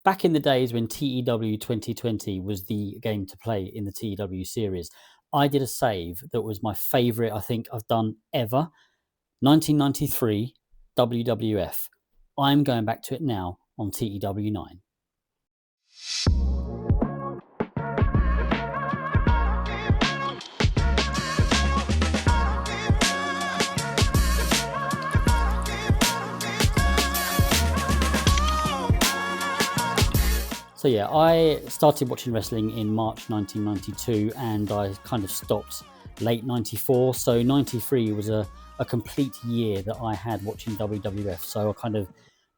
back in the days when TEW 2020 was the game to play in the TEW series, I did a save that was my favorite, I think I've done ever. 1993 WWF. I'm going back to it now on TEW 9. So yeah, I started watching wrestling in March 1992 and I kind of stopped late 94. So 93 was a complete year that I had watching WWF. So I kind of,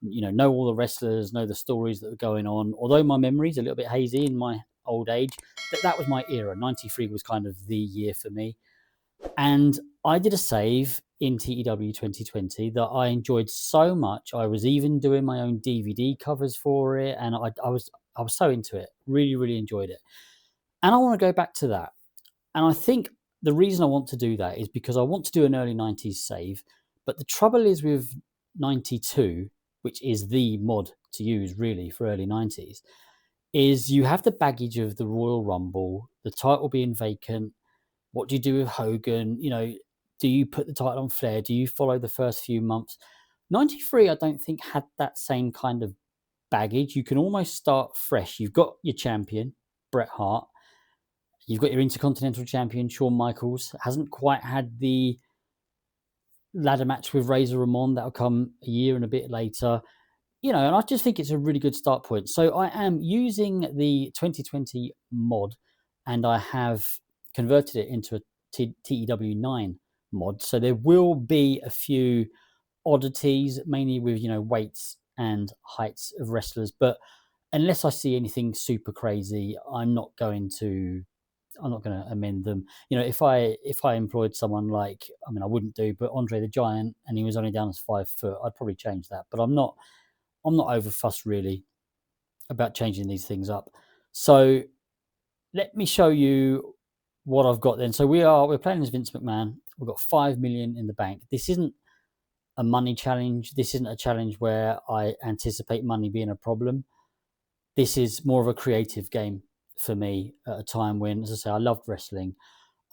know all the wrestlers, know the stories that were going on. Although my memory's a little bit hazy in my old age, that was my era. 93 was kind of the year for me. And I did a save in TEW 2020 that I enjoyed so much. I was even doing my own DVD covers for it, and I was so into it. Really, really enjoyed it. And I want to go back to that. And I think the reason I want to do that is because I want to do an early 90s save. But the trouble is with 92, which is the mod to use really for early 90s, is you have the baggage of the Royal Rumble, the title being vacant. What do you do with Hogan? Do you put the title on Flair? Do you follow the first few months? 93, I don't think, had that same kind of baggage. You can almost start fresh. You've got your champion, Bret Hart. You've got your Intercontinental Champion, Shawn Michaels. Hasn't quite had the ladder match with Razor Ramon. That'll come a year and a bit later. And I just think it's a really good start point. So I am using the 2020 mod, and I have converted it into a TEW 9 mod. So there will be a few oddities, mainly with, weights and heights of wrestlers. But unless I see anything super crazy, I'm not going to amend them. If I employed someone like, I wouldn't do, but Andre the Giant, and he was only down as 5 foot, I'd probably change that. But I'm not over fussed really about changing these things up. So let me show you what I've got then. So we're playing as Vince McMahon. We've got 5 million in the bank. This isn't a money challenge. This isn't a challenge where I anticipate money being a problem. This is more of a creative game for me at a time when, as I say, I loved wrestling.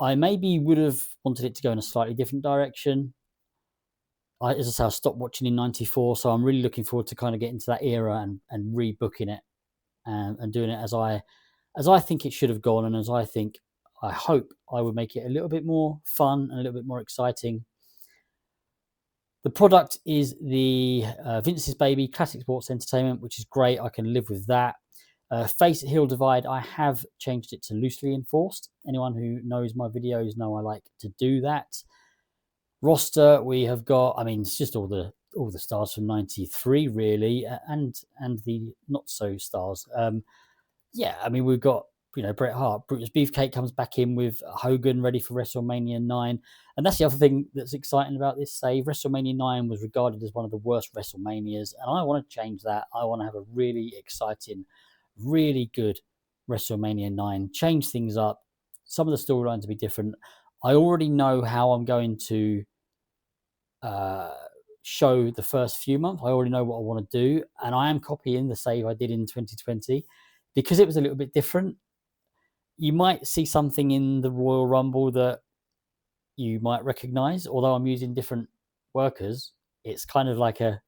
I maybe would have wanted it to go in a slightly different direction. As I say, I stopped watching in 94, so I'm really looking forward to kind of getting to that era and rebooking it and doing it as I think it should have gone, and as I hope I would make it a little bit more fun and a little bit more exciting. The product is the Vince's Baby Classic Sports Entertainment, which is great. I can live with that. Face Heel Divide, I have changed it to loosely enforced. Anyone who knows my videos know I like to do that. Roster, we have got, it's just all the stars from 93 really, and the not so stars. We've got, Bret Hart. Brutus Beefcake comes back in with Hogan ready for WrestleMania 9. And that's the other thing that's exciting about this save. WrestleMania 9 was regarded as one of the worst WrestleManias, and I want to change that. I want to have a really exciting, really good WrestleMania 9. Change things up. Some of the storylines to be different. I already know how I'm going to show the first few months. I already know what I want to do, and I am copying the save I did in 2020 because it was a little bit different. You might see something in the Royal Rumble that you might recognize, although I'm using different workers. It's kind of like a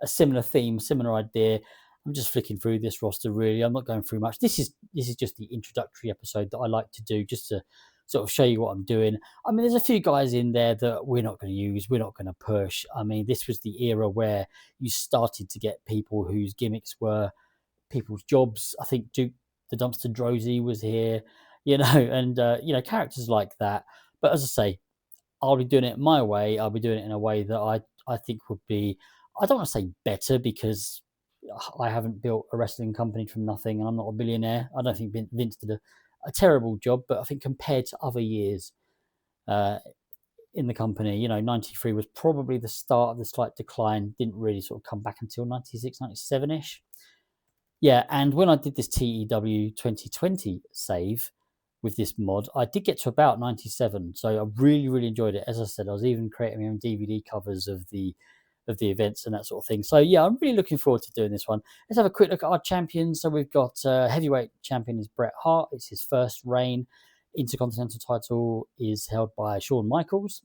similar theme, similar idea. I'm just flicking through this roster really. I'm not going through much. This is just the introductory episode that I like to do, just to sort of show you what I'm doing. There's a few guys in there that we're not going to use, we're not going to push. This was the era where you started to get people whose gimmicks were people's jobs. I think Duke the Dumpster Drozy was here, and characters like that. But as I say, I'll be doing it my way. I'll be doing it in a way that I think would be, I don't want to say better, because I haven't built a wrestling company from nothing and I'm not a billionaire. I don't think Vince did a terrible job, but I think compared to other years in the company, 93 was probably the start of the slight decline. Didn't really sort of come back until 96, 97-ish. Yeah, and when I did this TEW 2020 save with this mod, I did get to about 97. So I really, really enjoyed it. As I said, I was even creating my own DVD covers of the the events and that sort of thing. So yeah, I'm really looking forward to doing this one. Let's have a quick look at our champions. So we've got heavyweight champion is Bret Hart. It's his first reign. Intercontinental title is held by Shawn Michaels.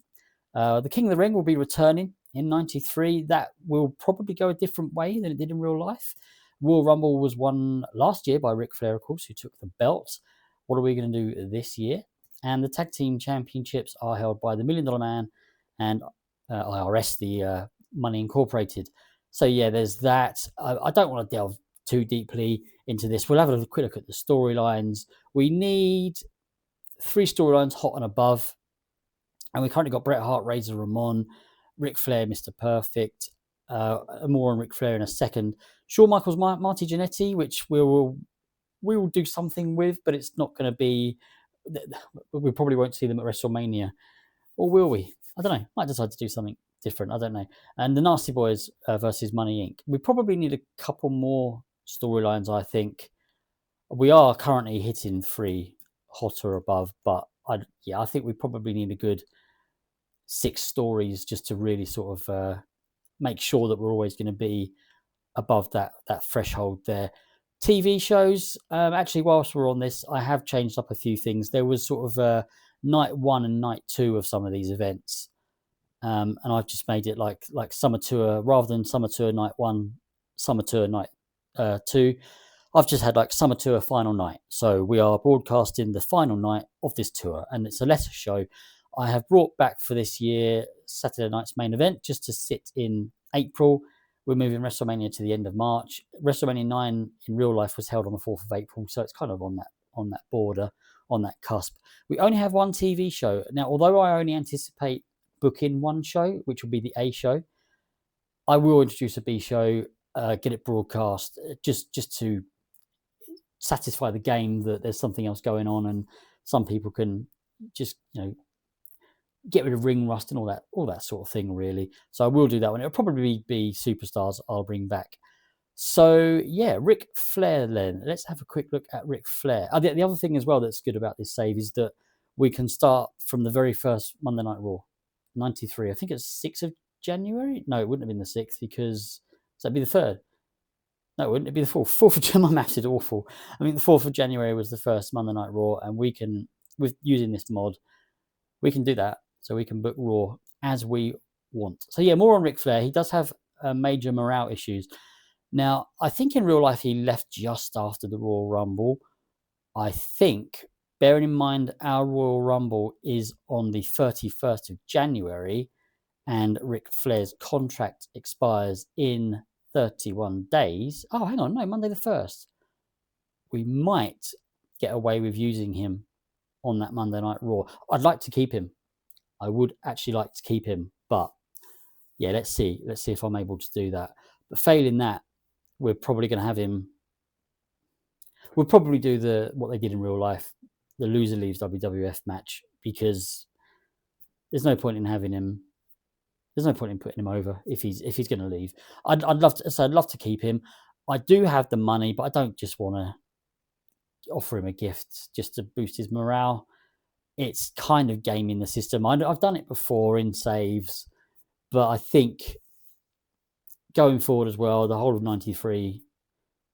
The King of the Ring will be returning in '93. That will probably go a different way than it did in real life. Royal Rumble was won last year by Ric Flair, of course, who took the belt. What are we going to do this year? And the tag team championships are held by the $1 Million Man and IRS, the Money Incorporated. So yeah, there's that. I don't want to delve too deeply into this. We'll have a quick look at the storylines. We need 3 storylines, hot and above. And we currently got Bret Hart, Razor Ramon, Ric Flair, Mr. Perfect. More on Ric Flair in a second. Shawn Michaels, Marty Jannetty, which we will do something with, but it's not going to be. We probably won't see them at WrestleMania, or will we? I don't know. Might decide to do something different. I don't know. And the Nasty Boys versus Money Inc. We probably need a couple more storylines. I think we are currently hitting 3 hot or above, but I think we probably need a good 6 stories just to really sort of make sure that we're always going to be above that threshold there. TV shows, actually, whilst we're on this, I have changed up a few things. There was sort of night 1 and night 2 of some of these events, and I've just made it like Summer Tour rather than Summer Tour night 1, Summer Tour night 2. I've just had like Summer Tour final night. So we are broadcasting the final night of this tour, and it's a lesser show. I have brought back for this year Saturday night's main event just to sit in April. We're moving WrestleMania to the end of March. WrestleMania 9 in real life was held on the 4th of April, so it's kind of on that border, on that cusp. We only have 1 TV show. Now, although I only anticipate booking 1 show, which will be the A show, I will introduce a B show, get it broadcast, just to satisfy the game that there's something else going on, and some people can just, get rid of ring rust and all that sort of thing, really. So I will do that one. It'll probably be Superstars I'll bring back. So yeah, Ric Flair then. Let's have a quick look at Ric Flair. The other thing as well that's good about this save is that we can start from the very first Monday Night Raw, 93. I think it's 6th of January. No, it wouldn't have been the 6th because that'd be the 3rd. No, wouldn't it be the 4th? 4th of January. My maths is awful. I mean, the 4th of January was the first Monday Night Raw, and we can, with using this mod, we can do that. So we can book Raw as we want. So yeah, more on Ric Flair. He does have major morale issues. Now, I think in real life he left just after the Royal Rumble. I think, bearing in mind our Royal Rumble is on the 31st of January, and Ric Flair's contract expires in 31 days. Oh, hang on, no, Monday the 1st. We might get away with using him on that Monday Night Raw. I'd like to keep him. I would actually like to keep him, but yeah, let's see if I'm able to do that. But failing that, we're probably going to have him. We'll probably do what they did in real life, the loser leaves WWF match, because there's no point in having him. There's no point in putting him over if he's going to leave. I'd love to keep him. I do have the money, but I don't just want to offer him a gift just to boost his morale. It's kind of gaming the system. I've done it before in saves, but I think going forward as well, the whole of 93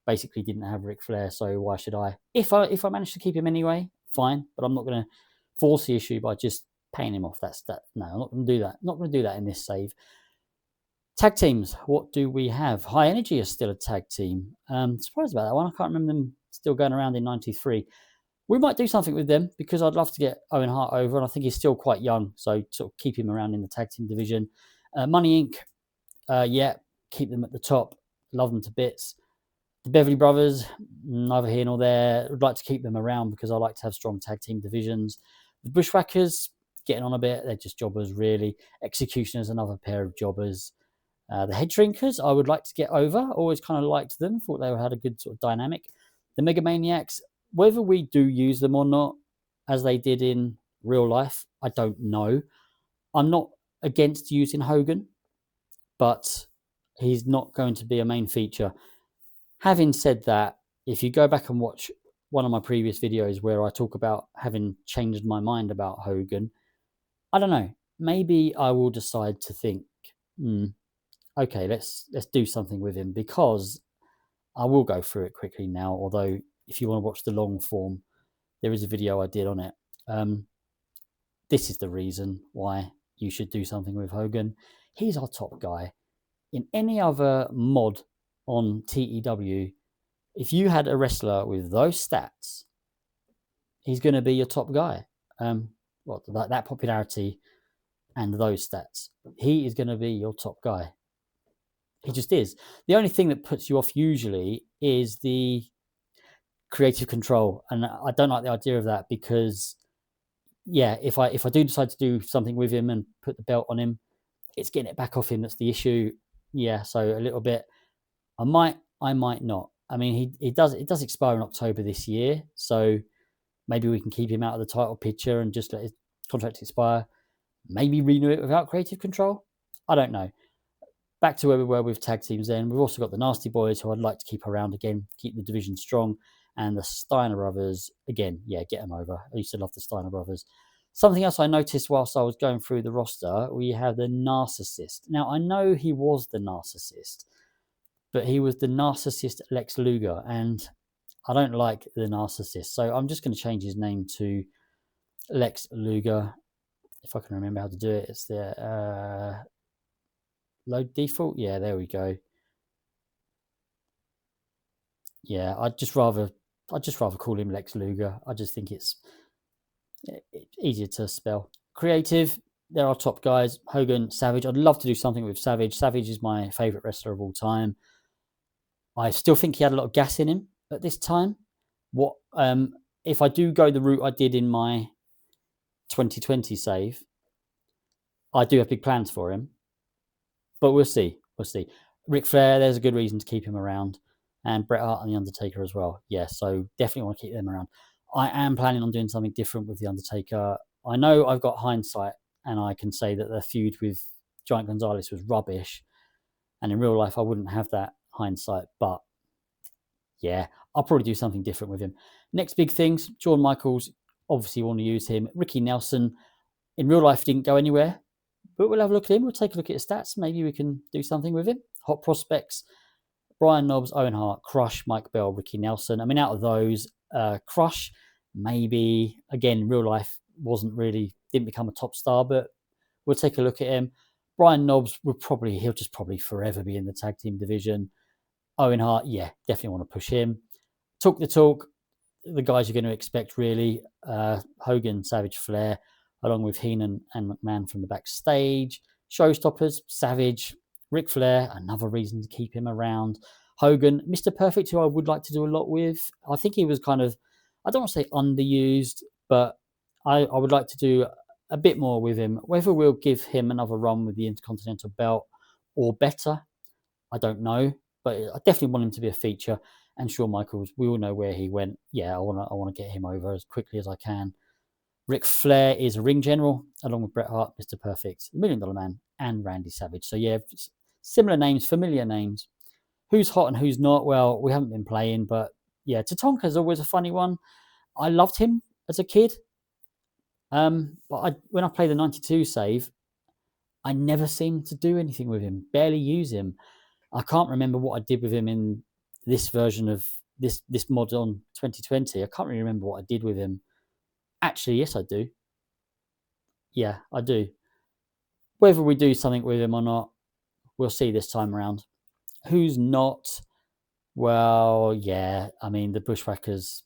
basically didn't have Ric Flair, so why should I? If I manage to keep him anyway, fine, but I'm not going to force the issue by just paying him off. No, I'm not going to do that. Not going to do that in this save. Tag teams, what do we have? High Energy is still a tag team. Surprised about that one. I can't remember them still going around in 93. We might do something with them because I'd love to get Owen Hart over, and I think he's still quite young, so sort of keep him around in the tag team division. Money Inc., yeah, keep them at the top. Love them to bits. The Beverly Brothers, neither here nor there. I'd like to keep them around because I like to have strong tag team divisions. The Bushwhackers, getting on a bit. They're just jobbers, really. Executioners, another pair of jobbers. The Head Shrinkers, I would like to get over. Always kind of liked them. Thought they had a good sort of dynamic. The Megamaniacs, whether we do use them or not, as they did in real life, I don't know. I'm not against using Hogan, but he's not going to be a main feature. Having said that, if you go back and watch one of my previous videos where I talk about having changed my mind about Hogan, I don't know. Maybe I will decide to think, okay, let's do something with him, because I will go through it quickly now. Although if you want to watch the long form, there is a video I did on it. This is the reason why you should do something with Hogan. He's our top guy. In any other mod on TEW, if you had a wrestler with those stats, he's going to be your top guy. That popularity and those stats, he is going to be your top guy. He just is. The only thing that puts you off usually is the creative control, and I don't like the idea of that, because yeah, if I do decide to do something with him and put the belt on him, it's getting it back off him that's the issue. Yeah, so a little bit. I might not. I mean, it does expire in October this year, so maybe we can keep him out of the title picture and just let his contract expire. Maybe renew it without creative control. I don't know. Back to where we were with tag teams then. We've also got the Nasty Boys, who I'd like to keep around again, keep the division strong. And the Steiner Brothers, again, yeah, get them over. I used to love the Steiner Brothers. Something else I noticed whilst I was going through the roster, we have the Narcissist. Now, I know he was the Narcissist, but he was the Narcissist Lex Luger, and I don't like the Narcissist. So I'm just going to change his name to Lex Luger. If I can remember how to do it, it's the load default. Yeah, there we go. Yeah, I'd just rather call him Lex Luger. I just think it's easier to spell. Creative, there are top guys. Hogan, Savage. I'd love to do something with Savage. Savage is my favorite wrestler of all time. I still think he had a lot of gas in him at this time. What if I do go the route I did in my 2020 save? I do have big plans for him, but we'll see. We'll see. Ric Flair, there's a good reason to keep him around, and Bret Hart and the Undertaker as well. Yeah, so definitely want to keep them around. I am planning on doing something different with the Undertaker. I know I've got hindsight, and I can say that the feud with Giant Gonzalez was rubbish, and in real life I wouldn't have that hindsight, but yeah, I'll probably do something different with him. Next big things, Shawn Michaels, obviously want to use him. Ricky Nelson, in real life, didn't go anywhere, but we'll have a look at him. We'll take a look at his stats. Maybe we can do something with him. Hot prospects, Brian Knobbs, Owen Hart, Crush, Mike Bell, Ricky Nelson. I mean, out of those, Crush, maybe, again, real life didn't become a top star, but we'll take a look at him. Brian Knobbs he'll just probably forever be in the tag team division. Owen Hart, yeah, definitely want to push him. Talk the talk, the guys you're going to expect, really. Hogan, Savage, Flair, along with Heenan and McMahon from the backstage. Showstoppers, Savage, Ric Flair, another reason to keep him around. Hogan, Mr. Perfect, who I would like to do a lot with. I think he was kind of, I don't want to say underused, but I would like to do a bit more with him. Whether we'll give him another run with the Intercontinental belt or better, I don't know. But I definitely want him to be a feature. And Shawn Michaels, we all know where he went. Yeah, I want to get him over as quickly as I can. Ric Flair is a ring general, along with Bret Hart, Mr. Perfect, the $1 Million Man, and Randy Savage. So yeah, similar names, familiar names. Who's hot and who's not? Well, we haven't been playing, but yeah, Tatanka's always a funny one. I loved him as a kid. But when I play the 92 save, I never seem to do anything with him, barely use him. I can't remember what I did with him in this version of this mod on 2020. I can't really remember what I did with him. Actually, yes, I do. Yeah, I do. Whether we do something with him or not, we'll see this time around. Who's not? Well, yeah, I mean, the Bushwhackers,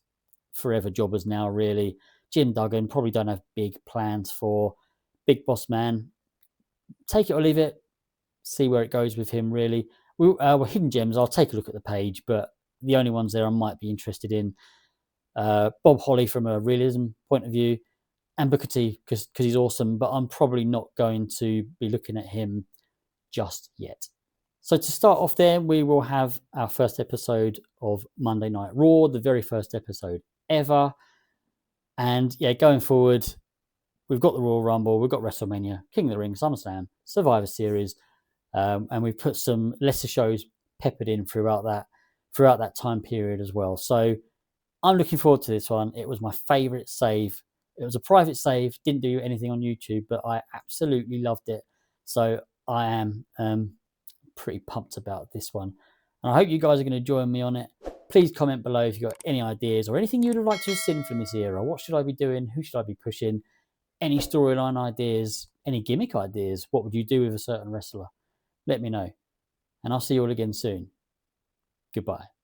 forever jobbers now, really. Jim Duggan, probably don't have big plans for. Big Boss Man, take it or leave it. See where it goes with him, really. Well, Hidden Gems, I'll take a look at the page, but the only ones there I might be interested in. Bob Holly from a realism point of view, and Booker T, because he's awesome, but I'm probably not going to be looking at him just yet. So to start off there, we will have our first episode of Monday Night Raw, the very first episode ever. And yeah, going forward, we've got the Royal Rumble, we've got WrestleMania, King of the Ring, SummerSlam, Survivor Series, and we've put some lesser shows peppered in throughout that time period as well. So I'm looking forward to this one. It was my favorite save. It was a private save, didn't do anything on YouTube, but I absolutely loved it. So I am pretty pumped about this one. And I hope you guys are going to join me on it. Please comment below if you've got any ideas or anything you'd have liked to have seen from this era. What should I be doing? Who should I be pushing? Any storyline ideas? Any gimmick ideas? What would you do with a certain wrestler? Let me know. And I'll see you all again soon. Goodbye.